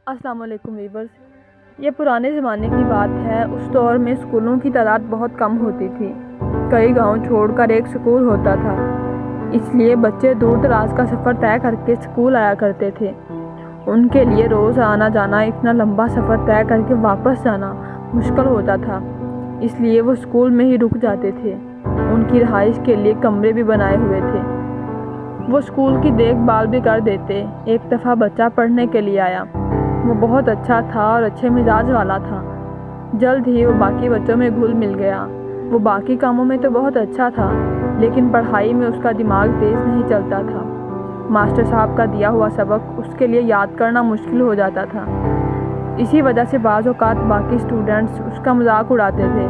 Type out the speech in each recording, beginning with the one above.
السلام علیکم ویورز، یہ پرانے زمانے کی بات ہے۔ اس دور میں اسکولوں کی تعداد بہت کم ہوتی تھی۔ کئی گاؤں چھوڑ کر ایک اسکول ہوتا تھا، اس لیے بچے دور دراز کا سفر طے کر کے اسکول آیا کرتے تھے۔ ان کے لیے روز آنا جانا، اتنا لمبا سفر طے کر کے واپس جانا مشکل ہوتا تھا، اس لیے وہ اسکول میں ہی رک جاتے تھے۔ ان کی رہائش کے لیے کمرے بھی بنائے ہوئے تھے۔ وہ اسکول کی دیکھ بھال بھی کر دیتے۔ ایک دفعہ بچہ پڑھنے کے لیے آیا۔ وہ بہت اچھا تھا اور اچھے مزاج والا تھا۔ جلد ہی وہ باقی بچوں میں گھل مل گیا۔ وہ باقی کاموں میں تو بہت اچھا تھا، لیکن پڑھائی میں اس کا دماغ تیز نہیں چلتا تھا۔ ماسٹر صاحب کا دیا ہوا سبق اس کے لیے یاد کرنا مشکل ہو جاتا تھا۔ اسی وجہ سے بعض اوقات باقی اسٹوڈنٹس اس کا مذاق اڑاتے تھے۔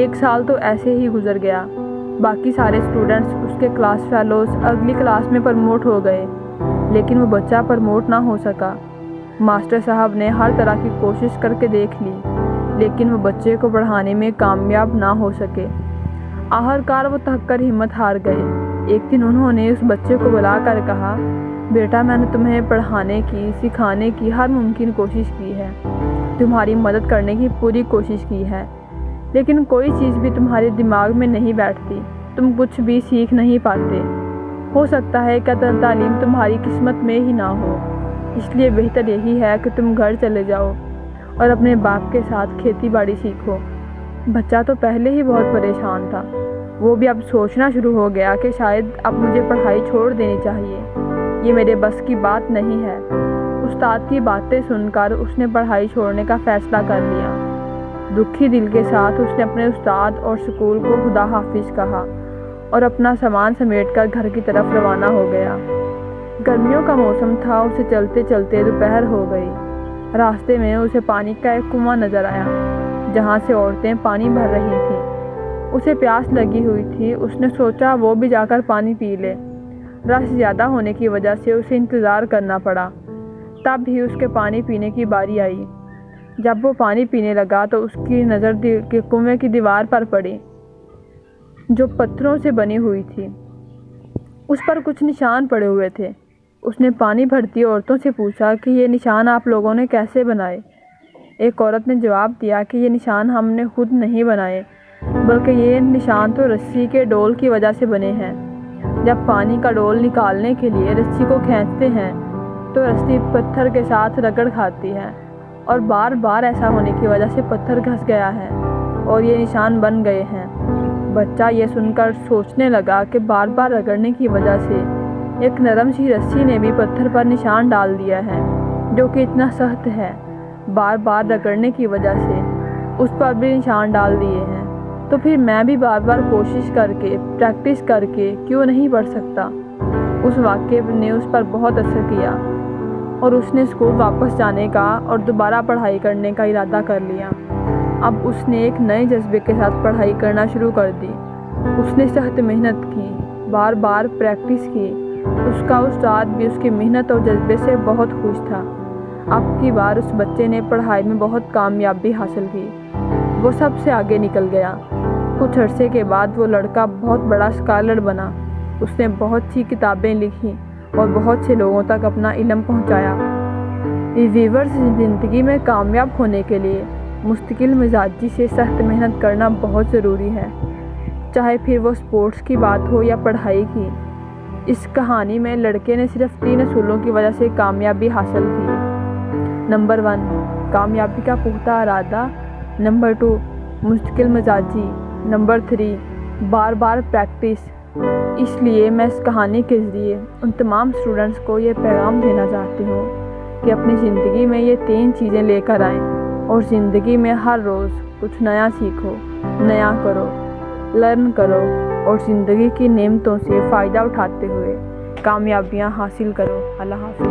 ایک سال تو ایسے ہی گزر گیا۔ باقی سارے اسٹوڈنٹس اس کے کلاس فیلوز اگلی کلاس میں پروموٹ ہو گئے، لیکن وہ بچہ پروموٹ نہ ہو سکا۔ ماسٹر صاحب نے ہر طرح کی کوشش کر کے دیکھ لی، لیکن وہ بچے کو پڑھانے میں کامیاب نہ ہو سکے۔ آخرکار وہ تھک کر ہمت ہار گئے۔ ایک دن انہوں نے اس بچے کو بلا کر کہا، بیٹا، میں نے تمہیں پڑھانے کی، سکھانے کی ہر ممکن کوشش کی ہے، تمہاری مدد کرنے کی پوری کوشش کی ہے، لیکن کوئی چیز بھی تمہارے دماغ میں نہیں بیٹھتی، تم کچھ بھی سیکھ نہیں پاتے۔ ہو سکتا ہے کہ تعلیم تمہاری قسمت میں ہی نہ ہو، اس لیے بہتر یہی ہے کہ تم گھر چلے جاؤ اور اپنے باپ کے ساتھ کھیتی باڑی سیکھو۔ بچہ تو پہلے ہی بہت پریشان تھا۔ وہ بھی اب سوچنا شروع ہو گیا کہ شاید اب مجھے پڑھائی چھوڑ دینی چاہیے، یہ میرے بس کی بات نہیں ہے۔ استاد کی باتیں سن کر اس نے پڑھائی چھوڑنے کا فیصلہ کر لیا۔ دکھی دل کے ساتھ اس نے اپنے استاد اور اسکول کو خدا حافظ کہا اور اپنا سامان سمیٹ کر گھر کی طرف روانہ ہو گیا۔ گرمیوں کا موسم تھا۔ اسے چلتے چلتے دوپہر ہو گئی۔ راستے میں اسے پانی کا ایک کنواں نظر آیا، جہاں سے عورتیں پانی بھر رہی تھیں۔ اسے پیاس لگی ہوئی تھی۔ اس نے سوچا وہ بھی جا کر پانی پی لے۔ رش زیادہ ہونے کی وجہ سے اسے انتظار کرنا پڑا۔ تب ہی اس کے پانی پینے کی باری آئی۔ جب وہ پانی پینے لگا تو اس کی نظر کنویں کی دیوار پر پڑی، جو پتھروں سے بنی ہوئی تھی۔ اس پر کچھ نشان پڑے ہوئے تھے۔ اس نے پانی بھرتی عورتوں سے پوچھا کہ یہ نشان آپ لوگوں نے کیسے بنائے؟ ایک عورت نے جواب دیا کہ یہ نشان ہم نے خود نہیں بنائے، بلکہ یہ نشان تو رسی کے ڈول کی وجہ سے بنے ہیں۔ جب پانی کا ڈول نکالنے کے لیے رسی کو کھینچتے ہیں تو رسی پتھر کے ساتھ رگڑ کھاتی ہے، اور بار بار ایسا ہونے کی وجہ سے پتھر گھس گیا ہے اور یہ نشان بن گئے ہیں۔ بچہ یہ سن کر سوچنے لگا کہ بار بار رگڑنے کی وجہ سے ایک نرم سی رسی نے بھی پتھر پر نشان ڈال دیا ہے، جو کہ اتنا سخت ہے۔ بار بار رگڑنے کی وجہ سے اس پر بھی نشان ڈال دیے ہیں، تو پھر میں بھی بار بار کوشش کر کے، پریکٹس کر کے کیوں نہیں پڑھ سکتا؟ اس واقعے نے اس پر بہت اثر کیا اور اس نے اسکول واپس جانے کا اور دوبارہ پڑھائی کرنے کا ارادہ کر لیا۔ اب اس نے ایک نئے جذبے کے ساتھ پڑھائی کرنا شروع کر دی۔ اس نے سخت محنت کی، بار بار پریکٹس کی۔ اس کا استاد بھی اس کی محنت اور جذبے سے بہت خوش تھا۔ اب کی بار اس بچے نے پڑھائی میں بہت کامیابی حاصل کی۔ وہ سب سے آگے نکل گیا۔ کچھ عرصے کے بعد وہ لڑکا بہت بڑا اسکالر بنا۔ اس نے بہت سی کتابیں لکھی اور بہت سے لوگوں تک اپنا علم پہنچایا۔ ویورز، زندگی میں کامیاب ہونے کے لیے مستقل مزاجی سے سخت محنت کرنا بہت ضروری ہے، چاہے پھر وہ اسپورٹس کی بات ہو یا پڑھائی کی۔ اس کہانی میں لڑکے نے صرف 3 اصولوں کی وجہ سے کامیابی حاصل کی۔ نمبر 1، کامیابی کا پختہ ارادہ۔ نمبر 2، مستقل مزاجی۔ نمبر 3، بار بار پریکٹس۔ اس لیے میں اس کہانی کے ذریعے ان تمام اسٹوڈنٹس کو یہ پیغام دینا چاہتی ہوں کہ اپنی زندگی میں یہ 3 چیزیں لے کر آئیں اور زندگی میں ہر روز کچھ نیا سیکھو، نیا کرو، لرن کرو اور زندگی کی نعمتوں سے فائدہ اٹھاتے ہوئے کامیابیاں حاصل کرو۔ اللہ حافظ۔